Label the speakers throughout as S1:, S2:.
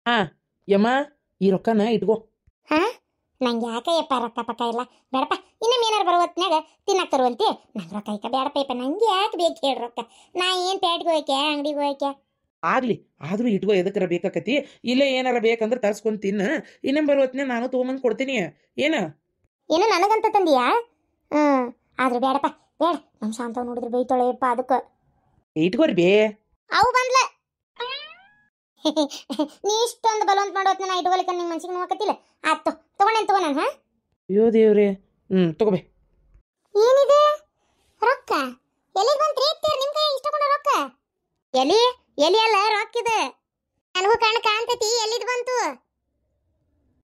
S1: ಹಾ ಯಮ್ಮ, ಈ ರೊಕ್ಕನ ಇಟ್ಕೋ.
S2: ಹಾ ನಂಗೆ ಯಾಕಯ್ಯಪ್ಪ ರೊಕ್ಕ ಪಕ್ಕ ಇಲ್ಲ ಬೇಡಪ್ಪ. ಇನ್ನೊಮ್ಮೆ ಏನಾರು ಬರೋ ಹೊತ್ನ್ಯಾಗ ತಿನ್ನಕ್ಕೆ ತರುವಂತೆ. ನಂಗೆ ರೊಕ್ಕ ಐಕ ಬೇಡಪ್ಪ ಯಪ್ಪ. ನಂಗೆ ಯಾಕೆ ಬೇಕು ಹೇಳಿ ರೊಕ್ಕ? ನಾ ಏನು ಪೇಟ್ಗೆ ಹೋಯ್ಕೆ ಅಂಗಡಿಗೆ ಹೋಯ್ಕೆ?
S1: ಆಗ್ಲಿ, ಆದ್ರೂ ಇಟ್ಕೋ. ಎದಕ್ಕರ ಬೇಕಾಕತಿ? ಇಲ್ಲೇ ಏನಾರ ಬೇಕಂದ್ರೆ ತರ್ಸ್ಕೊಂಡ್ ತಿನ್ನ. ಇನ್ನೊಮ್ಮೆ ಬರುವತ್ನೇ ನಾನು ತೊಗೊಂಬಂದು ಕೊಡ್ತೀನಿ. ಏನ
S2: ಏನೋ ನನಗಂತ ತಂದಿಯಾ? ಹ್ಞೂ, ಆದ್ರೆ ಬೇಡಪ್ಪ, ಬೇಡ. ನಮ್ಮ ಶಾಂತವ್ ನೋಡಿದ್ರೆ ಬೈತಾಳೆಯಪ್ಪ. ಅದಕ್ಕೆ
S1: ಇಟ್ಕೋರಿ ಬೇ.
S2: ಅವು ಬಂದ್ಲ. ನೀ ಇಷ್ಟೊಂದು ಬಲವಂತ ಮಾಡೋತ್ನ ನಾ ಇಟ್ಕೊಲಿಕ್ಕೆ ನಿಂಗೆ ಮನ್ಸಿಗೆ ನೋವಾಕತ್ತಿಲ್ಲ. ಆಯ್ತು ತಗೊಂಡೇನು ತಗೋ ನಾನು.
S1: ಅಯ್ಯೋ ದೇವ್ರೆ. ತಗೋಬೇ.
S2: ಏನಿದೆ ರೊಕ್ಕ? ಎಲ್ಲಿಗೆ ಬಂತ್ರಿ? ನಿಮ್ಮ ಕೈ ಇಷ್ಟಕೊಂಡ ರೊಕ್ಕ? ಎಲಿ ಎಲಿ ಅಲ್ಲ ರೊಕ್ಕ ಇದೆ. ನನಗೂ ಕಣ್ಣು ಕಾಣ್ತೈತಿ. ಎಲ್ಲಿದ್ ಬಂತು?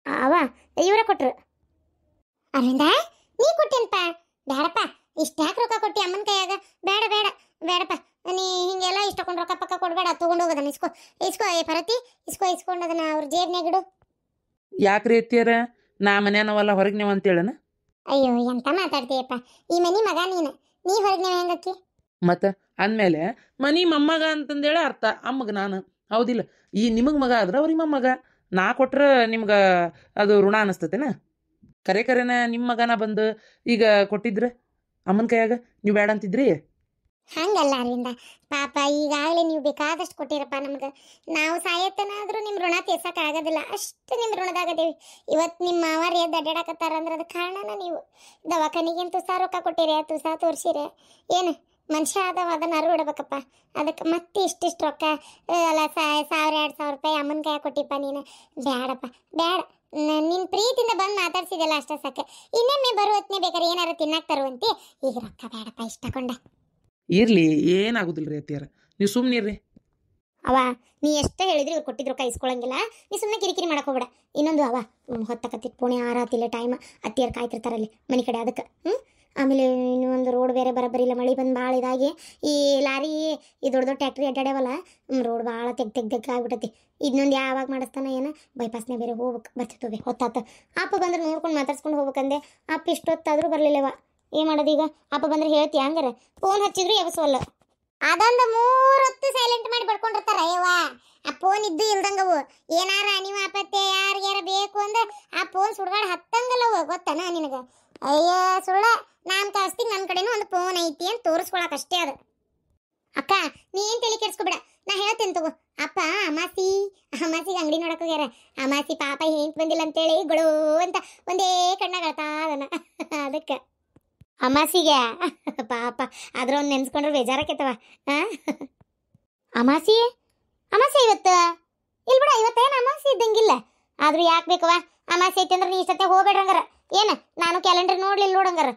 S2: ಅವ ಇವರ ಕೊಟ್ರು. ಅರವಿಂದ, ನೀ ಕೊಟ್ಟೇನಪ್ಪ? ಬೇಡಪ್ಪ, ಇಷ್ಟ ಯಾಕೆ ರೊಕ್ಕ ಕೊಟ್ಟಿ ಅಮ್ಮನ ಕೈಯಾಗ? ಬೇಡ ಬೇಡ ಬೇಡಪ್ಪ. ನೀ ಹಿಂಗೆಲ್ಲ ಇಷ್ಟಕೊಂಡು ರೊಕ್ಕ ಪಕ್ಕ ಕೊಡಬೇಡ. ತೊಗೊಂಡು ಹೋಗೋದನ್ನ ಇಸ್ಕೋ ಇಸ್ಕೋ. ಏ ಭರತಿ, ಇಸ್ಕೊಂಡದನ್ನ ಅವ್ರ ಜೇಬ್ನಾಗಿಡು.
S1: ಯಾಕ್ರಿ ಎತ್ತಿಯಾರ? ನಾ ಮನ್ಯಾನವಲ್ಲ ಹೊರಗೆ ನೀವು ಅಂತೇಳನ?
S2: ಅಯ್ಯೋ, ಎಂತ ಮಾತಾಡ್ತೀಯಪ್ಪ? ಈ ಮನಿ ಮಗ ನೀ ಹೊರಗೆ ನೀವು ಹೆಂಗಕ್ಕಿ?
S1: ಮತ್ತು ಅಂದಮೇಲೆ ಮನಿ ಮೊಮ್ಮಗ ಅಂತಂದೇಳಿ ಅರ್ಥ. ಅಮ್ಮಗ ನಾನು ಹೌದಿಲ್ಲ? ಈ ನಿಮಗೆ ಮಗ ಆದ್ರೆ ಅವ್ರಿಗೆ ಮೊಮ್ಮಗ. ನಾ ಕೊಟ್ರೆ ನಿಮ್ಗೆ ಅದು ಋಣ ಅನ್ನಿಸ್ತತೇನ? ಕರೆನ ನಿಮ್ಮ ಮಗನ ಬಂದು ಈಗ ಕೊಟ್ಟಿದ್ರೆ ಅಮ್ಮನ ಕೈಯಾಗ ನೀವು ಬೇಡ ಅಂತಿದ್ರಿ?
S2: ಹಂಗಲ್ಲ ಅರವಿಂದ, ಪಾಪ ಈಗಾಗಲೇ ನೀವು ಬೇಕಾದಷ್ಟು ಕೊಟ್ಟಿರಪ್ಪ ನಮ್ಗೆ. ನಾವು ಸಾಯತ್ತನಾದ್ರೂ ನಿಮ್ಮ ಋಣ ತೀರ್ಸಕ್ಕೆ ಆಗೋದಿಲ್ಲ. ಅಷ್ಟು ನಿಮ್ಮ ಋಣದಾಗದೇವಿ. ಇವತ್ತು ನಿಮ್ಮ ಮಾವಾರಿ ಎದ್ದು ಅಡ್ಡಾಡಕತ್ತಾರ ಅಂದ್ರೆ ಅದಕ್ಕೆ ಕಾರಣನ ನೀವು. ದವಾಖಾನಿಗೇನು ತುಸಾ ರೊಕ್ಕ ಕೊಟ್ಟಿರಿ, ತುಸಾ ತೋರಿಸಿರಿ. ಏನು ಮನುಷ್ಯ ಆದವ ಅದನ್ನು ಅರಿವು ಇಡಬೇಕಪ್ಪ. ಅದಕ್ಕೆ ಮತ್ತೆ ಇಷ್ಟಿಷ್ಟು ರೊಕ್ಕ ಅಲ್ಲ 1000-2000 ರೂಪಾಯಿ ಅಮ್ಮನ ಕೈಯಾಗ ಕೊಟ್ಟಿಪ್ಪ ನೀನು. ಬೇಡಪ್ಪ ಬೇಡ. ನಿನ್ನ ಪ್ರೀತಿಯಿಂದ ಬಂದು ಮಾತಾಡ್ಸಿದೆಲ್ಲ ಅಷ್ಟೇ ಸಾಕು. ಇನ್ನೊಮ್ಮೆ ಬರೋ ಹೊತ್ನೇ ಬೇಕಾದ್ರೆ ಏನಾರು ತಿನ್ನಕ್ಕೆ ತರುವಂತೆ. ಈಗ ರೊಕ್ಕ ಬೇಡಪ್ಪ, ಇಷ್ಟಕೊಂಡ.
S1: ಇರ್ಲಿ, ಏನಾಗುದಿಲ್ಲ ರೀ ಅತ್ತಿಯಾರ, ನೀವು ಸುಮ್ಮನಿರ್ರಿ.
S2: ಅವ ನೀ ಎಷ್ಟೇ ಹೇಳಿದ್ರು ಇವ್ರು ಕೊಟ್ಟಿದ್ರು ಕೈ ಇಸ್ಕೊಳಂಗಿಲ್ಲ. ನೀ ಸುಮ್ಮನೆ ಕಿರಿಕಿರಿ ಮಾಡಕ್ಕೆ ಹೋಗ್ಬೇಡ. ಇನ್ನೊಂದು ಅವ ಹೊತ್ತಕತ್ತಿತ್ತು ಪುಣೆ ಆರಾತಿಲ್ಲ ಟೈಮ್. ಅತ್ತಿಯರು ಕಾಯ್ತಿರ್ತಾರಲ್ಲಿ ಮನೆ ಕಡೆ. ಅದಕ್ಕೆ ಆಮೇಲೆ ಇನ್ನೂ ಒಂದು ರೋಡ್ ಬೇರೆ ಬರೋಬ್ಬರಿ ಇಲ್ಲ. ಮಳೆ ಬಂದು ಭಾಳ ಇದಾಗಿ ಈ ಲಾರಿ ಈ ದೊಡ್ಡ ದೊಡ್ಡ ಟ್ಯಾಕ್ಟ್ರಿ ಅಡ್ಡಾಡ್ಯಾವಲ್ಲ, ರೋಡ್ ಭಾಳ ತೆಗ್ ಆಗ್ಬಿಟ್ಟೈತಿ. ಇನ್ನೊಂದು ಯಾವಾಗ ಮಾಡಿಸ್ತಾನ ಏನೋ. ಬೈಪಾಸ್ನೇ ಬೇರೆ ಹೋಗ್ಬೇಕು. ಬರ್ತಿತ್ತು ಹೊತ್ತಾತ. ಅಪ್ಪ ಬಂದ್ರೆ ನೋಡ್ಕೊಂಡು ಮಾತಾಡ್ಸ್ಕೊಂಡು ಹೋಗ್ಬೇಕಂದೆ. ಅಪ್ಪ ಇಷ್ಟೊತ್ತಾದರೂ ಬರಲಿಲ್ಲವ. ಏನು ಮಾಡೋದೀಗ? ಅಪ್ಪ ಬಂದ್ರೆ ಹೇಳ್ತೀಯ? ಹಂಗಾರೆ ಫೋನ್ ಹಚ್ಚಿದ್ರು ಎಬಸವಲ್ಲ. ಅದೊಂದು 3 ಹೊತ್ತು ಸೈಲೆಂಟ್ ಮಾಡಿ ಬಡ್ಕೊಂಡಿರ್ತಾರ. ಅಯ್ಯವ್ವ, ಆ ಫೋನ್ ಇದ್ದು ಇಲ್ದಂಗವು. ಏನಾರ ನೀವು ಅಪತ್ಯ ಯಾರಿಗಾರ ಬೇಕು ಅಂದ್ರೆ ಆ ಫೋನ್ ಸುಡ್ಗಾಡ್ ಹತ್ತಂಗಲ್ಲವು. ಗೊತ್ತಾನ ನಿನಗೆ? ಅಯ್ಯ ಸುಳ್ಳ. ನಾನು ಕಳಿಸ್ತೀನಿ, ನನ್ನ ಕಡೆನೂ ಒಂದು ಫೋನ್ ಐತಿ ಅಂತ ತೋರಿಸ್ಕೊಳಕ್ ಅಷ್ಟೇ ಅದು. ಅಕ್ಕ, ನೀ ಏನು ತಲೆ ಕೆಡ್ಸ್ಕೊಬೇಡ, ನಾ ಹೇಳ್ತೇನೆ ತಗೋ. ಅಪ್ಪ ಅಮಾಸಿಗೆ ಅಂಗಡಿ ನೋಡಕ್ ಹೋಗ್ಯಾರ. ಅಮಾಸಿ ಪಾಪ ಹೆಂಟ್ ಬಂದಿಲ್ಲ ಅಂತೇಳಿ ಗೊಳು ಅಂತ ಒಂದೇ ಕಣ್ಣಾಗ ಅಳ್ತಾ ಅದನ್ನ. ಅದಕ್ಕೆ ಅಮಾಸಿಗೆ ಪಾಪ ಅದ್ರ ಒಂದು ನೆನ್ಸ್ಕೊಂಡ್ರೆ ಬೇಜಾರಕ್ಕೈತವ. ಅಮಾಸಿ ಇವತ್ತು ಇಲ್ಲಿ ಬಿಡ. ಇವತ್ತೇನು ಅಮಾಸಿ ಇದ್ದಂಗಿಲ್ಲ. ಆದ್ರೂ ಯಾಕೆ ಬೇಕವ? ಅಮಾಸಿ ಐತಿ ಅಂದ್ರೆ ನೀ ಇಷ್ಟತ್ತೆ ಹೋಗ್ಬೇಡ್ರಂಗಾರ. ಏನು ನಾನು ಕ್ಯಾಲೆಂಡರ್ ನೋಡ್ಲಿಲ್ಲ ನೋಡಂಗಾರ.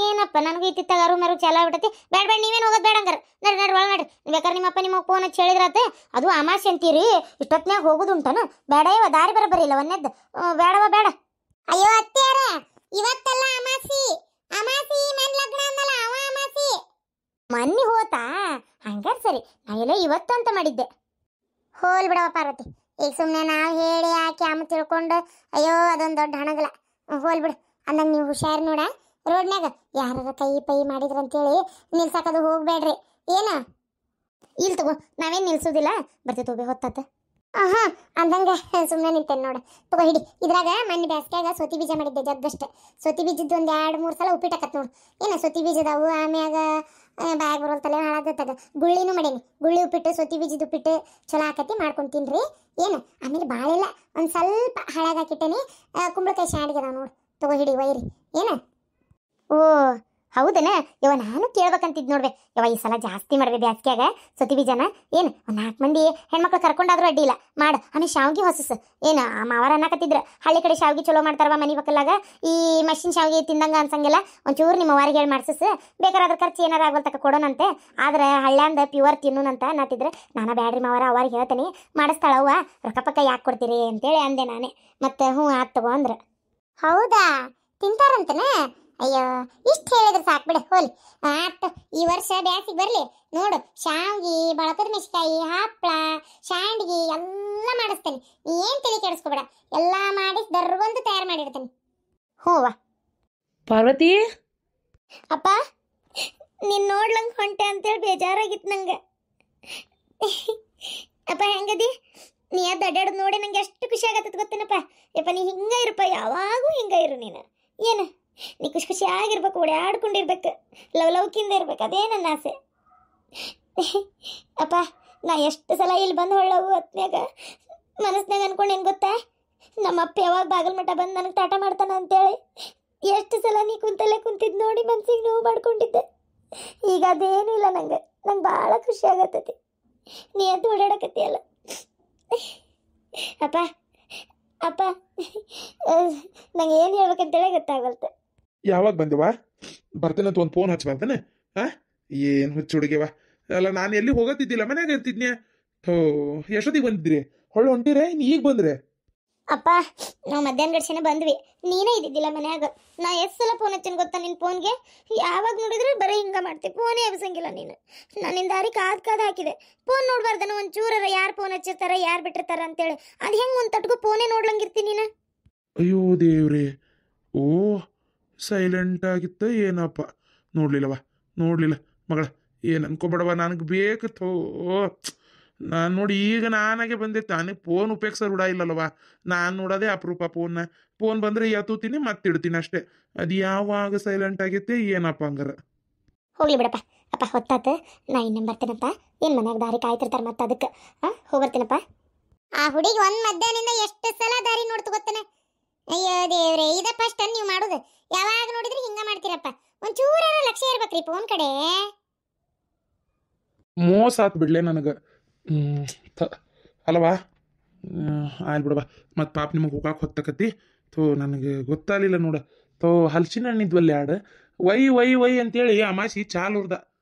S2: ಏನಪ್ಪ ನನಗೂ ಇತ್ತಿತ್ತಾಗ ಅರು ಚಾಲ ಆಗ್ಬಿಟ್ಟತಿ. ಬೇಡ ನೀವೇನು ಹೋಗೋದು ಬೇಡಂಗಾರ. ನಡ್ರಿ ಒಳ ನಡ್ರಿ. ಬೇಕಾದ್ರೆ ನಿಮ್ಮಪ್ಪ ನಿಮ್ಮ ಫೋನ್ ಹಚ್ಚಿ ಹೇಳಿದ್ರತ್ತೆ. ಅದು ಅಮಾಸಿ ಅಂತೀರಿ, ಇಷ್ಟೊತ್ನ್ಯಾಗ ಹೋಗುದುಂಟನು? ಬೇಡ ಇವ ದಾರಿ ಬರಬರಿಲ್ಲ ಒಂದೇದ್ದು. ಬೇಡವ ಬೇಡ. ಅಯ್ಯೋ ಅತ್ತೆಯಾರ, ಇವತ್ತಲ್ಲ ಅಮಾಸಿ. ಅಮಾಸಿ ಮನ್ ಲಗ್ನ ಅನ್ನಲ್ಲ, ಅವ ಅಮಾಸಿ ಮನ್ನಿ ಹೋತಾ. ಹಂಗಾರ ಸರಿ, ನಾ ಎಲ್ಲ ಇವತ್ತು ಅಂತ ಮಾಡಿದ್ದೆ. ಹೋಲ್ ಬಿಡವ ಪಾರ್ವತಿ. ಈಗ ಸುಮ್ಮನೆ ನಾವು ಹೇಳಿ ಹಾಕಿ ಅಮ್ಮ ತಿಳ್ಕೊಂಡು ಅಯ್ಯೋ ಅದೊಂದು ದೊಡ್ಡ ಹಣಗಲ. ಹೋಲ್ ಬಿಡು. ಅಂದಂಗೆ ನೀವು ಹುಷಾರು ನೋಡ. ರೋಡ್ನಾಗ ಯಾರ ಕೈ ಪೈ ಮಾಡಿದ್ರ ಅಂತೇಳಿ ನಿಲ್ಸಕದು ಹೋಗ್ಬೇಡ್ರಿ. ಏನ ಇಲ್ಲಿ ತಗೋ, ನಾವೇನು ನಿಲ್ಸೋದಿಲ್ಲ. ಬರ್ತೀವಿ ಹೊತ್ತಾತ. ಹಾಂ ಅಂದಂಗೆ ಸುಮ್ಮನೆ ನಿಂತೇನೆ ನೋಡು. ತಗೋ ಹಿಡಿ. ಇದ್ರಾಗ ಮಣ್ಣಿ ಬ್ಯಾಸ್ಗ್ಯಾಗ ಸೊತಿ ಬೀಜ ಮಾಡಿದ್ದೆ ಜಗ್ಗಷ್ಟೆ. ಸೊತಿ ಬೀಜದ್ದು ಒಂದು 2-3 ಸಲ ಉಪ್ಪಿಟ್ಟಕತ್ ನೋಡು. ಏನು ಸೊತಿ ಬೀಜದವು. ಆಮ್ಯಾಗ ಬ್ಯಾಗ್ ಬರೋಲ್ತಲ್ಲ ಹಾಳಾಗತ್ತಾಗ ಗುಳ್ಳಿನೂ ಮಾಡೀನಿ. ಗುಳ್ಳಿ ಉಪ್ಪಿಟ್ಟು, ಸೊತಿ ಬೀಜದ ಉಪ್ಪಿಟ್ಟು ಚಲೋ ಆಕತಿ. ಮಾಡ್ಕೊಂಡು ತಿನ್ರಿ. ಏನು ಆಮೇಲೆ ಭಾಳೆಲ್ಲ ಒಂದು ಸ್ವಲ್ಪ ಹಾಳಾಗಾಕಿಟ್ಟೇನಿ. ಕುಂಬಳಕಾಯಿ ಶಾಂಡಿಗೆ ನೋಡು. ತಗೋ ಹಿಡಿ ವೈರಿ. ಏನು? ಓ ಹೌದನ? ಯವ ನಾನು ಕೇಳ್ಬೇಕಂತಿದ್ ನೋಡ್ವೆ. ಯವ ಈ ಸಲ ಜಾಸ್ತಿ ಮಾಡ್ವೆ ಬ್ಯಾಸ್ಗ್ಯಾಗ ಸೊತಿ ಬೀಜನ. ಏನು ಒಂದು 4 ಮಂದಿ ಹೆಣ್ಮಕ್ಳು ಕರ್ಕೊಂಡಾದ್ರೂ ಅಡ್ಡಿ ಇಲ್ಲ ಮಾಡು. ಆಮೇಲೆ ಶಾವ್ಗಿ ಹೊಸಸ್. ಏನು ಮಾವಾರ ಅನ್ನಕತ್ತಿದ್ರು ಹಳ್ಳಿ ಕಡೆ ಶಾವ್ಗಿ ಚಲೋ ಮಾಡ್ತಾರವ ಮನೆ ಪಕ್ಕಲಾಗ. ಈ ಮಷಿನ್ ಶಾವ್ಗಿ ತಿಂದಂಗ ಅನ್ಸಂಗಿಲ್ಲ. ಒಂಚೂರು ನಿಮ್ಮ ವಾರಿಗೆ ಹೇಳಿ ಮಾಡ್ಸಸ್. ಬೇಕಾದ್ರೆ ಅದ್ರ ಖರ್ಚು ಏನಾರ ಆಗಲ್ತಕ್ಕ ಕೊಡೋಣಂತೆ. ಆದ್ರೆ ಹಳ್ಳ್ಯಾಂದ ಪ್ಯೂರ್ ತಿನ್ನೋಣಂತ ಅನ್ನತ್ತಿದ್ರೆ ನಾನು ಬ್ಯಾಡ್ರಿ ಮಾವಾರ ಅವ್ರಿಗೆ ಹೇಳ್ತೀನಿ ಮಾಡಿಸ್ತಾಳವ್ವ. ರೊಕ್ಕ ಪಕ್ಕ ಯಾಕೆ ಕೊಡ್ತೀರಿ ಅಂತೇಳಿ ಅಂದೆ ನಾನೇ. ಮತ್ತೆ ಹ್ಞೂ ಆತ್ ತಗೋ ಅಂದ್ರೆ. ಹೌದಾ, ತಿಂತಾರಂತನೇ? ಅಯ್ಯೋ, ಇಷ್ಟು ಹೇಳಿದ್ರೆ ಸಾಕ್ಬಿಡ. ಹೋಲಿ ಆತು. ಈ ವರ್ಷ ಬ್ಯಾಸಿಗೆ ಬರಲಿ ನೋಡು. ಶಾವ್ಗಿ, ಬಳಪದ ಮೆಣಸಿಕಾಯಿ, ಹಪ್ಪಳ, ಶಾಂಡ್ಗಿ ಎಲ್ಲ ಮಾಡಿಸ್ತೇನೆ. ಏನು ತಲೆ ಕೆಡಿಸ್ಕೊಬೇಡ. ಎಲ್ಲ ಮಾಡಿ ದರ್ವಂದು ತಯಾರು ಮಾಡಿಡ್ತೇನೆ. ಹೂವ
S1: ಪಾರ್ವತಿ.
S2: ಅಪ್ಪ, ನೀನು ನೋಡ್ಲಂಗೆ ಹೊಂಟೆ ಅಂತೇಳಿ ಬೇಜಾರಾಗಿತ್ತು ನಂಗೆ. ಅಪ್ಪ ಹೆಂಗದಿ? ನೀ ಅದು ಅಡ್ಡಾಡೋದು ನೋಡಿ ನಂಗೆ ಎಷ್ಟು ಖುಷಿ ಆಗತ್ತದ ಗೊತ್ತೇನಪ್ಪ. ಯಪ್ಪ ನೀ ಹಿಂಗ ಇರಪ್ಪ, ಯಾವಾಗೂ ಹಿಂಗ ಇರು ನೀನು. ಏನು ನೀ ಖುಷಿ ಖುಷಿಯಾಗಿರ್ಬೇಕು, ಓಡಾಡ್ಕೊಂಡಿರ್ಬೇಕು, ಲವ್ಕಿಂದ ಇರ್ಬೇಕು, ಅದೇ ನನ್ನ ಆಸೆ. ಅಪ್ಪ ನಾ ಎಷ್ಟು ಸಲ ಇಲ್ಲಿ ಬಂದು ಹೊಳ್ಳವು ಹೊತ್ನ್ಯಾಗ ಮನಸ್ನಾಗ ಅನ್ಕೊಂಡೇನು ಗೊತ್ತಾ, ನಮ್ಮಪ್ಪ ಯಾವಾಗ ಬಾಗಲ್ ಮಠ ಬಂದು ನನಗೆ ಟಾಟ ಮಾಡ್ತಾನ ಅಂತೇಳಿ. ಎಷ್ಟು ಸಲ ನೀ ಕುಂತಲ್ಲೇ ಕುಂತಿದ್ದು ನೋಡಿ ಮನ್ಸಿಗೆ ನೋವು ಮಾಡ್ಕೊಂಡಿದ್ದೆ. ಈಗ ಅದೇನೂ ಇಲ್ಲ, ನಂಗೆ ಭಾಳ ಖುಷಿ ಆಗತ್ತೈತಿ ನೀ ಅದು ಓಡಾಡಕತ್ತೀಯಲ್ಲ. ಅಪ್ಪ ಅಪ್ಪ ನಂಗೆ ಏನು ಹೇಳ್ಬೇಕಂತೇಳಿ ಗೊತ್ತಾಗಲ್ತೆ.
S3: ಯಾವಾಗ ಬಂದೆವಾ? ಬರ್ತೇನಂತ ಒಂದು ಫೋನ್ ಹಚ್ಬಾರ್ದೇನೆ? ಏನು ಹುಚ್ಚು ಹುಡುಗಿವ. ಅಲ್ಲ ನಾನು ಎಲ್ಲಿ ಹೋಗತ್ತಿದ್ದಿಲ್ಲ, ಮನ್ಯಾಗ ಇರ್ತಿದ್ನೆ. ಎಷ್ಟೊತ್ತಿಗೆ ಬಂದಿದ್ರಿ? ಹೊಂಟಿರೆ ಈಗ ಬಂದ್ರೆ?
S2: ಅಪ್ಪ ನಾವು ಮಧ್ಯಾಹ್ನ ಗಡ್ಸನೆ ಬಂದ್ವಿ, ನೀನೇ ಇದ್ದಿದ್ದಿಲ್ಲ ಮನ್ಯಾಗ. ನಾ ಎಷ್ಟು ಸಲ ಫೋನ್ ಹಚ್ಚೇನು ಗೊತ್ತಾ ನಿನ್ನ ಫೋನ್ಗೆ? ಯಾವಾಗ ನೋಡಿದ್ರೆ ಬರೀ ಹಿಂಗೆ ಮಾಡ್ತೀವಿ, ಫೋನೇ ಎಬ್ಸಂಗಿಲ್ಲ ನೀನು. ನಾನಿಂದ ದಾರಿ ಕಾದು ಹಾಕಿದೆ, ಫೋನ್ ನೋಡ್ಬಾರ್ದನ ಒಂಚೂರರ, ಯಾರು ಫೋನ್ ಹಚ್ಚಿರ್ತಾರ ಯಾರು ಬಿಟ್ಟಿರ್ತಾರ ಅಂತೇಳಿ. ಅದು ಹೆಂಗೆ ಒಂದು ತಟ್ಗೂ ಫೋನೇ ನೋಡ್ಲಂಗಿರ್ತೀನಿ ನೀನು?
S3: ಅಯ್ಯೋ ದೇವ್ರಿ, ಓ ಸೈಲೆಂಟ್ ಆಗಿತ್ತ ಏನಪ್ಪ. ನೋಡ್ಲಿಲ್ಲ ಮಗಳ, ಏನು ಅನ್ಕೋಬೇಡವ, ನನಗೆ ಬೇಕು. ನಾನು ನೋಡಿ ಈಗ ನಾನಾಗೆ ಬಂದೈತೆ, ನನಗೆ ಫೋನ್ ಉಪಯೋಗಿಸೋ ರೂಢ ಇಲ್ಲಲ್ವ. ನಾನು ನೋಡೋದೇ ಅಪರೂಪ ಫೋನ್ ಬಂದರೆ ಎತ್ತುತ್ತೀನಿ ಮತ್ತಿಡ್ತೀನಿ ಅಷ್ಟೇ. ಅದು ಯಾವಾಗ ಸೈಲೆಂಟ್ ಆಗೈತೆ ಏನಪ್ಪ ಹಂಗಾರ.
S2: ಹೋಗ್ಲಿ ಬಿಡಪ್ಪ. ಅಪ್ಪ ಹೊತ್ತಾತು, ನಾ ಇನ್ನೇನು ಬರ್ತೇನಪ್ಪ. ಏನು ಮನ್ಯಾಗ ದಾರಿ ಕಾಯ್ತಿರ್ತಾರೆ ಮತ್ತೆ ಅದಕ್ಕೆ. ಹೋಗ್ಬರ್ತೀನಪ್ಪ. ಆ ಹುಡುಗಿ ಒಂದು ಮಧ್ಯಾಹ್ನದಿಂದ ಎಷ್ಟು ಸಲ ದಾರಿ ನೋಡ್ತು ಗೊತ್ತೇನೆ. ಅಯ್ಯೋ ದೇವ್ರೆ, ಇದ ಫಸ್ಟ್ ನೀವು ಮಾಡೋದು. ಯಾವಾಗ ನೋಡಿದ್ರೆ ಹಿಂಗ ಮಾಡ್ತೀರಪ್ಪ. ಒಂಚೂರ ಲಕ್ಷ್ಯ ಇರ್ಬೇಕ್ರಿ ಫೋನ್ ಕಡೆ.
S3: ಮೋಸ ಆತ್ ಬಿಡ್ಲೆ ನನಗೆ. ಅಲ್ಲವಾ, ಆಯ್ತು ಬಿಡವಾ. ಮತ್ತು ಪಾಪ ನಿಮಗೆ ಹೋಗಾಕ ಹೊತ್ತಕತಿ. ನನಗೆ ಗೊತ್ತಾಗಲಿಲ್ಲ ನೋಡ. ಹಲ್ಸಿನ ಹಣ್ಣಿದ್ವಲ್ಲಿ ಎರಡು ವೈ ಅಂತೇಳಿ ಅಮಾಸಿ ಚಾಲುರ್ದ.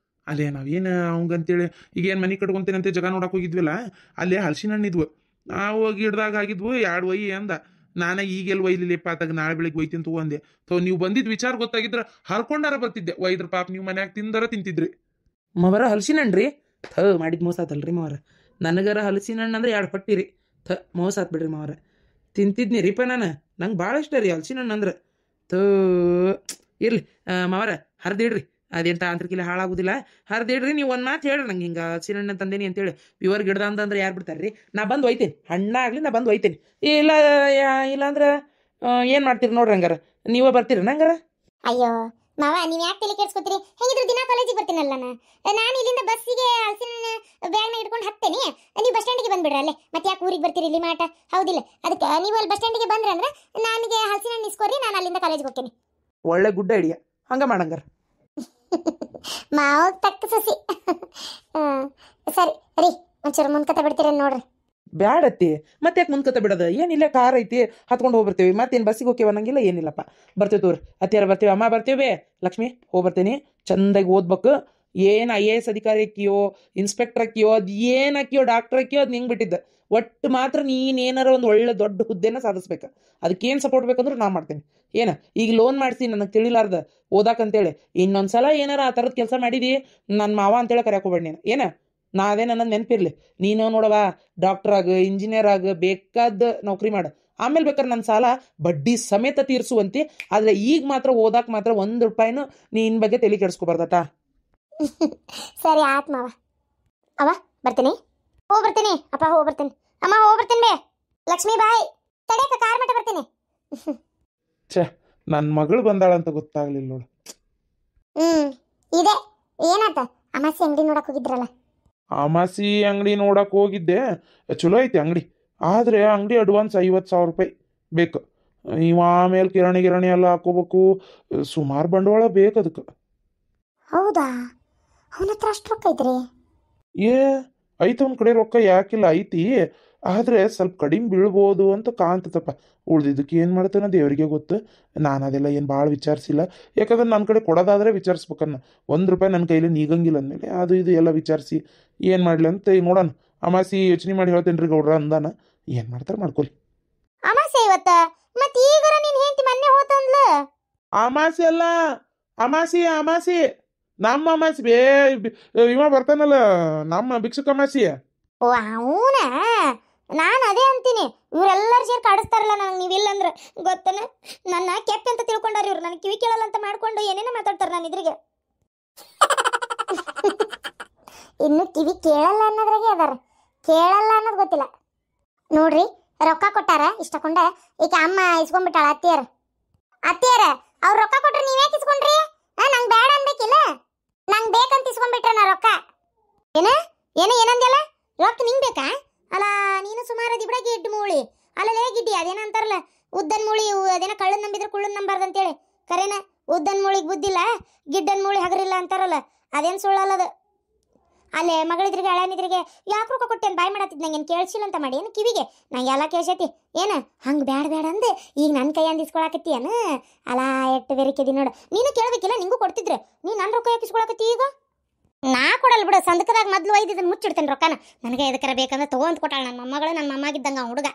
S3: ಅಲ್ಲೇ ನಾವೇನು ಅವಂಗಂತೇಳಿ ಈಗೇನು ಮನೆ ಕಟ್ಕೊಂತೇನಂತೆ ಜಗ ನೋಡಕ್ಕೆ ಹೋಗಿದ್ವಲ್ಲ, ಅಲ್ಲೇ ಹಲ್ಸಿನ ಹಣ್ಣಿದ್ವು. ನಾವು ಗಿಡದಾಗ ಆಗಿದ್ವು 2 ವೈ ಅಂದ. ನಾನೇ ಈಗೆಲ್ಲಿ ಒಯ್ಲಿಲ್ಲಪ್ಪ, ಆತಾಗ ನಾಳೆ ಬೆಳಿಗ್ಗೆ ಒಯ್ತೀನಿ ತಗೋ ಅಂದೆ. ನೀವು ಬಂದಿದ್ದು ವಿಚಾರ ಗೊತ್ತಾಗಿದ್ರೆ ಹರ್ಕೊಂಡಾರ ಬರ್ತಿದ್ದೆ. ಒಯ್ದ್ರ ಪಾಪ ನೀವು ಮನ್ಯಾಗ ತಿಂದಾರ ತಿಂತಿದ್ರಿ.
S1: ಮವರ ಹಲಸಿನ ಹಣ್ಣು ರೀ? ಮಾಡಿದ ಮೋಸ ಆತಲ್ರಿ ಮಾವರ. ನನಗರ ಹಲಸಿನ ಹಣ್ಣು ಅಂದ್ರೆ 2 ಪಟ್ಟಿ ರೀ. ಮೋಸ ಆತ್ ಬಿಡ್ರಿ ಮಾವರ. ತಿಂತಿದ್ನಿ ರೀಪ ನಾನು, ನಂಗೆ ಭಾಳ ಇಷ್ಟ ರೀ ಹಲಸಿನ ಹಣ್ಣು ಅಂದ್ರೆ. ಇರ್ಲಿ ಮಾವರ, ಹರಿದಿಡ್ರಿ. ಅದೇನು ತಾಂತ್ರಿಕಿಲ್ಲ ಹಾಳಾಗೋದಿಲ್ಲ. ಹರಿದಿಡ್ರಿ. ನೀವು ಒಂದು ಮಾತು ಹೇಳ್ರಿ ನಂಗೆ, ಹಿಂಗೆ ಹಲಸಿನ ಹಣ್ಣು ತಂದೇನಿ ಅಂತೇಳಿ. ಪ್ಯೂರ್ ಗಿಡದ ಅಂತಂದ್ರೆ ಯಾರು ಬಿಡ್ತಾರೆ ರೀ? ನಾ ಬಂದು ಒಯ್ತೇನೆ, ಹಣ್ಣಾಗಲಿ ನಾ ಬಂದು ಒಯ್ತೇನೆ. ಇಲ್ಲಾಂದ್ರೆ ಏನು ಮಾಡ್ತೀರಿ ನೋಡ್ರಿ ಹಂಗಾರ? ನೀವೇ ಬರ್ತೀರಿ ನಂಗಾರ?
S2: ಅಯ್ಯೋ ಮಾವ, ನೀವು ಯಾಕೆ ತಲೆ ಕೆಡ್ಸ್ಕೊತೀರಿ? ಹೆಂಗಿದ್ರು ದಿನ ಕಾಲೇಜಿಗೆ ಬರ್ತೀನಲ್ಲ ನಾನು ಇಲ್ಲಿಂದ ಬಸ್ಸಿಗೆ ಹಲಸಿನ ಬ್ಯಾಗ್ನ ಇಟ್ಕೊಂಡು ಹತ್ತೇನೆ. ನೀವು ಬಸ್ ಸ್ಟ್ಯಾಂಡಿಗೆ ಬಂದ್ಬಿಡ್ರಿ ಅಲ್ಲೇ. ಮತ್ತೆ ಯಾಕೆ ಊರಿಗೆ ಬರ್ತೀರಿ ಇಲ್ಲಿ ಮಾಟ? ಹೌದಿಲ್ಲ? ಅದಕ್ಕೆ ನೀವು ಅಲ್ಲಿ ಬಸ್ ಸ್ಟ್ಯಾಂಡಿಗೆ ಬಂದ್ರೆ ಅಂದ್ರೆ ನನಗೆ ಹಲಸಿನ ಹಣ್ಣು ಇಸ್ಕೊರಿ, ನಾನು ಅಲ್ಲಿಂದ ಕಾಲೇಜಿಗೆ ಹೋಗ್ತೇನೆ.
S1: ಒಳ್ಳೆ ಗುಡ್ಡ ಐಡಿಯಾ, ಹಂಗೆ ಮಾಡಂಗಾರ.
S2: ಮಾವ ತಕ್ಕ ಸಸಿ. ಸರಿ ರೀ, ಒಂಚೂರು ಮುಂದ್ಕತ ಬಿಡ್ತೀರ ನೋಡ್ರಿ.
S1: ಬ್ಯಾಡತ್ತಿ, ಮತ್ತೆ ಯಾಕೆ ಮುಂದ್ಕತ ಬಿಡೋದು? ಏನಿಲ್ಲ, ಕಾರ್ ಐತಿ, ಹತ್ಕೊಂಡು ಹೋಗ್ಬರ್ತೀವಿ. ಮತ್ತೇನು ಬಸ್ಸಿಗೆ ಹೋಗ್ಯವ ಅನ್ನಂಗಿಲ್ಲ, ಏನಿಲ್ಲಪ್ಪ. ಬರ್ತೀವಿ ತೋರಿ. ಅತ್ತಿಯಾರ ಬರ್ತೀವಿ, ಅಮ್ಮ ಬರ್ತೀವಿ. ಲಕ್ಷ್ಮಿ ಹೋಗ್ಬರ್ತೀನಿ. ಚಂದಾಗಿ ಓದ್ಬೇಕು. ಏನು IAS ಅಧಿಕಾರಿ ಅಕ್ಕಿಯೋ, ಇನ್ಸ್ಪೆಕ್ಟರ್ ಅಕ್ಕಿಯೋ, ಅದು ಏನು ಅಕ್ಕಿಯೋ, ಡಾಕ್ಟರ್ ಅಕ್ಕಿಯೋ, ಅದು ನಿಂಗೆ ಬಿಟ್ಟಿದ್ದೆ. ಒಟ್ಟು ಮಾತ್ರ ನೀನೇನಾರ ಒಂದು ಒಳ್ಳೆ ದೊಡ್ಡ ಹುದ್ದೆನ ಸಾಧಿಸ್ಬೇಕು. ಅದಕ್ಕೇನು ಸಪೋರ್ಟ್ ಬೇಕಂದ್ರೆ ನಾ ಮಾಡ್ತೀನಿ. ಏನು ಈಗ ಲೋನ್ ಮಾಡಿಸಿ ನನಗೆ ತಿಳಿಲಾರ್ದ ಓದಾಕಂತೇಳಿ ಇನ್ನೊಂದ್ಸಲ ಏನಾರ ಆ ಥರದ ಕೆಲಸ ಮಾಡಿದಿ, ನನ್ನ ಮಾವ ಅಂತೇಳಿ ಕರ್ಯಾಕೋಬೇಡ ನೀನು. ಏನು ನಾ ಅದೇ ನನ್ನ ನೆನಪಿರ್ಲಿ. ನೀನು ನೋಡವಾ, ಡಾಕ್ಟರ್ ಆಗ, ಇಂಜಿನಿಯರ್ ಆಗ, ಬೇಕಾದ ನೌಕರಿ ಮಾಡು. ಆಮೇಲೆ ಬೇಕಾದ್ರೆ ನನ್ನ ಸಾಲ ಬಡ್ಡಿ ಸಮೇತ ತೀರಿಸುವಂತೆ. ಆದರೆ ಈಗ ಮಾತ್ರ ಓದಾಕ ಮಾತ್ರ 1 ರೂಪಾಯಿನೂ ನೀನ್ ಬಗ್ಗೆ ತಲೆ ಕೆಡಿಸ್ಕೊಬಾರ್ದಟ.
S2: ಸರಿ ಆತ್ ಮಾವ. ಅವ ಬರ್ತೀನಿ, ಹೋಗ್ಬರ್ತೀನಿ. ಅಪ್ಪ ಹೋಗ್ಬರ್ತೀನಿ. ಅಮ್ಮ ಹೋಗ್ಬರ್ತೀನಿ ಬೇ. ಲಕ್ಷ್ಮಿ ಬಾಯ್, ತಡೆಯಕ್ಕ ಕಾರ್ ಮಟ್ಟ ಬರ್ತೀನಿ.
S3: ನನ್ನ ಮಗಳು ಬಂದಾಳಂತ ಗೊತ್ತಾಗ್ಲಿಲ್ಲ ನೋಡು.
S2: ಇದೆ ಏನಾತ? ಅಮಾಸಿ ಅಂಗಡಿ ನೋಡಕ್ ಹೋಗಿದ್ರಲ್ಲ?
S3: ಅಮಾಸಿ ಅಂಗಡಿ ನೋಡಕ್ ಹೋಗಿದ್ದೆ. ಚಲೋ ಐತಿ ಅಂಗಡಿ. ಆದರೆ ಅಂಗಡಿ ಅಡ್ವಾನ್ಸ್ 50,000 ರೂಪಾಯಿ ಬೇಕು. ಇವ ಆಮೇಲೆ ಕಿರಾಣಿ ಎಲ್ಲ ಹಾಕೋಬೇಕು. ಸುಮಾರು ಬಂಡವಾಳ ಬೇಕು ಅದಕ್ಕೆ.
S2: ಹೌದಾ? ಅವನ ಹತ್ರ ಅಷ್ಟು ರೊಕ್ಕ ಐತ್ರಿ?
S3: ಐತೆ ಒಂದು ಕಡೆ ರೊಕ್ಕ, ಯಾಕಿಲ್ಲ, ಐತಿ. ಆದರೆ ಸ್ವಲ್ಪ ಕಡಿಮೆ ಬೀಳ್ಬೋದು ಅಂತ ಕಾಣ್ತದಪ್ಪ. ಉಳ್ದಿದ್ದಕ್ಕೆ ಏನು ಮಾಡ್ತಾನೆ ದೇವರಿಗೆ ಗೊತ್ತು. ನಾನು ಅದೆಲ್ಲ ಏನು ಭಾಳ ವಿಚಾರಿಸಿಲ್ಲ. ಯಾಕಂದ್ರೆ ನನ್ನ ಕಡೆ ಕೊಡೋದಾದರೆ ವಿಚಾರಿಸ್ಬೇಕನ್ನ. 1 ರೂಪಾಯಿ ನನ್ನ ಕೈಲಿ ನೀಗಂಗಿಲ್ಲ ಅಂದಮೇಲೆ ಅದು ಇದು ಎಲ್ಲ ವಿಚಾರಿಸಿ ಏನು ಮಾಡಲಿ ಅಂತ ಈಗ ನೋಡೋಣ. ಅಮಾಸಿ ಯೋಚನೆ ಮಾಡಿ ಹೇಳ್ತೇನೆ ರೀ ಗೌಡ್ರ ಅಂದಾನ. ಏನು ಮಾಡ್ತಾರೆ ಮಾಡ್ಕೊಲಿ.
S2: ಅಮಾಸೆ ಇವತ್ತ? ಮತ್ತೆ ಈಗ ನೀನು ಹೆಂಡತಿ ಮೊನ್ನೆ ಹೋತಂದ್ಲ?
S3: ಅಮಾಸಿ ಅಲ್ಲ, ಅಮಾಸಿ ನಮ್ಮ ಅಮಾಸಿ ಇವ ಬರ್ತಾನಲ್ಲ, ನಮ್ಮ ಭಿಕ್ಷುಕ ಅಮಾಸಿ.
S2: ಓ ಅವನ? ನಾನು ಅದೇ ಅಂತೀನಿ, ಇವರೆಲ್ಲರೂ ಸೇರಿ ಕಾಡಿಸ್ತಾರಲ್ಲ ನನಗೆ. ನೀವಿಲ್ಲಂದ್ರೆ ಗೊತ್ತನ, ನನ್ನ ಕೆಪ್ಪ ಅಂತ ತಿಳ್ಕೊಂಡಾರ ಇವ್ರು. ನನಗೆ ಕಿವಿ ಕೇಳಲ್ಲ ಅಂತ ಮಾಡ್ಕೊಂಡು ಏನೇನೋ ಮಾತಾಡ್ತಾರೆ ನಾನು ಇದ್ರಿಗೆ. ಇನ್ನು ಕಿವಿ ಕೇಳಲ್ಲ ಅನ್ನೋದ್ರಾಗೆ ಅದಾರ, ಕೇಳಲ್ಲ ಅನ್ನೋದು ಗೊತ್ತಿಲ್ಲ. ನೋಡ್ರಿ ರೊಕ್ಕ ಕೊಟ್ಟಾರ ಇಷ್ಟಕೊಂಡ ಈಗ ಅಮ್ಮ ಇಸ್ಕೊಂಡ್ಬಿಟ್ಟಾಳ ಅತ್ತಿಯರ ಅವ್ರ ರೊಕ್ಕ ಕೊಟ್ರೆ ನೀವ್ಯಾಕೆ ಇಸ್ಕೊಂಡ್ರಿ ನಂಗ್ ಬೇಡ ಅನ್ಬೇಕಿಲ್ಲ ನಂಗ್ ಬೇಕಂತ ಇಸ್ಕೊಂಡ್ಬಿಟ್ರ ನಾ ರೊಕ್ಕ ಏನ ಏನ ಏನಂದ್ಯಲ್ಲ ರೊಕ್ಕ ನಿಂಗ್ ಬೇಕಾ ಅಲ್ಲ ನೀನು ಸುಮಾರು ಅದಿ ಬಿಡ ಗಿಡ್ಡ ಮೂಳಿ ಅಲ್ಲಲೇ ಗಿಡ್ಡಿ ಅದೇನ ಅಂತಾರಲ್ಲ ಉದ್ದನ್ ಮೂಳಿ ಅದೇನ ಕಳ್ಳನ್ ನಂಬಿದ್ರೆ ಕುಳ್ಳನ್ ನಂಬಾರ್ದಂತೇಳಿ ಕರೆನ ಉದ್ದನ್ ಮೂಳಿಗೆ ಬುದ್ಧಿಲ್ಲ ಗಿಡ್ಡನ್ ಮೂಳಿ ಹಗರಿಲ್ಲ ಅಂತಾರಲ್ಲ ಅದೇನ್ ಸುಳ್ಳಲ್ಲದು ಅಲ್ಲೇ ಮಗಳಿದ್ರಿಗೆ ಹಳೆನಿದ್ರಿಗೆ ಯಾಕೆ ರೊಕ್ಕ ಕೊಟ್ಟೇನು ಬಾಯ್ ಮಾಡತ್ತಿದ್ ನಂಗೇನು ಕೇಳಿಸಿಲ್ಲ ಅಂತ ಮಾಡಿ ಏನು ಕಿವಿಗೆ ನಂಗೆ ಎಲ್ಲ ಕೇಳ್ಸೈತಿ ಏನು ಹಂಗೆ ಬ್ಯಾಡ ಬ್ಯಾಡ ಅಂದೆ ಈಗ ನನ್ನ ಕೈಯಂದು ಇಸ್ಕೊಳಕತ್ತೀಯನ ಅಲ್ಲ ಎಟ್ಟು ಬೆರಿಕೆದಿ ನೋಡು ನೀನು ಕೇಳಬೇಕಿಲ್ಲ ನಿಂಗೂ ಕೊಡ್ತಿದ್ರೆ ನೀನು ನನ್ನ ರೊಕ್ಕ ಯಾಕೆ ಇಸ್ಕೊಳಕತ್ತಿ ಈಗ ನಾ ಕೊಡಲ್ಲ ಬಿಡು ಸಂದಕದಾಗ ಮೊದಲು ಒಯ್ದು ಇದನ್ನು ಮುಚ್ಚಿಡ್ತೇನೆ ರೊಕ್ಕನ ನನಗೆ ಎದಕ್ಕರ ಬೇಕಂದ್ರೆ ತೊಗೊಂಡು ಕೊಟ್ಟಾಳ ನನ್ನ ಮೊಮ್ಮಗಳು ನನ್ನ ಮೊಮ್ಮಗಿದ್ದಂಗೆ ಹುಡುಗ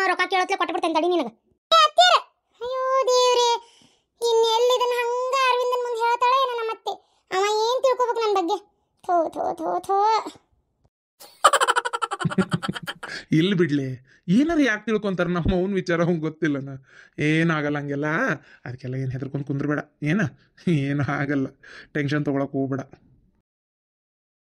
S2: ರೊಕ್ಕ ಕೇಳತ್ಲೆ ಕೊಟ್ಬಿಡ್ತೇನೆ ತಡಿ ನಿನಗೆ ಅಯ್ಯೋ ದೇವ್ರೆ ಇನ್ನೆಲ್ಲಿ ಇದನ್ನು ಹಂಗೆ ಅರವಿಂದನ್ ಮುಂದೆ ಹೇಳ್ತಾಳೆ ಏನೋ ನಮ್ಮತ್ತೆ ಅವ ಏನು ತಿಳ್ಕೊಬೇಕು ನನ್ನ ಬಗ್ಗೆ ಥೋ ಥೋ ಥೋ ಥೋ
S3: ಇಲ್ಲಿ ಬಿಡ್ಲಿ ಏನಾರ ಯಾಕೆ ತಿಳ್ಕೊಂತಾರ ನಮ್ಮ ಅವನ ವಿಚಾರ ಅವ್ನು ಗೊತ್ತಿಲ್ಲನ ಏನಾಗಲ್ಲ ಹಂಗೆಲ್ಲ ಅದಕ್ಕೆಲ್ಲ ಏನು ಹೆದರ್ಕೊಂಡು ಕುಂದ್ರಬೇಡ ಏನು ಆಗಲ್ಲ ಟೆನ್ಷನ್ ತೊಗೊಳಕ್ಕೆ ಹೋಗ್ಬೇಡ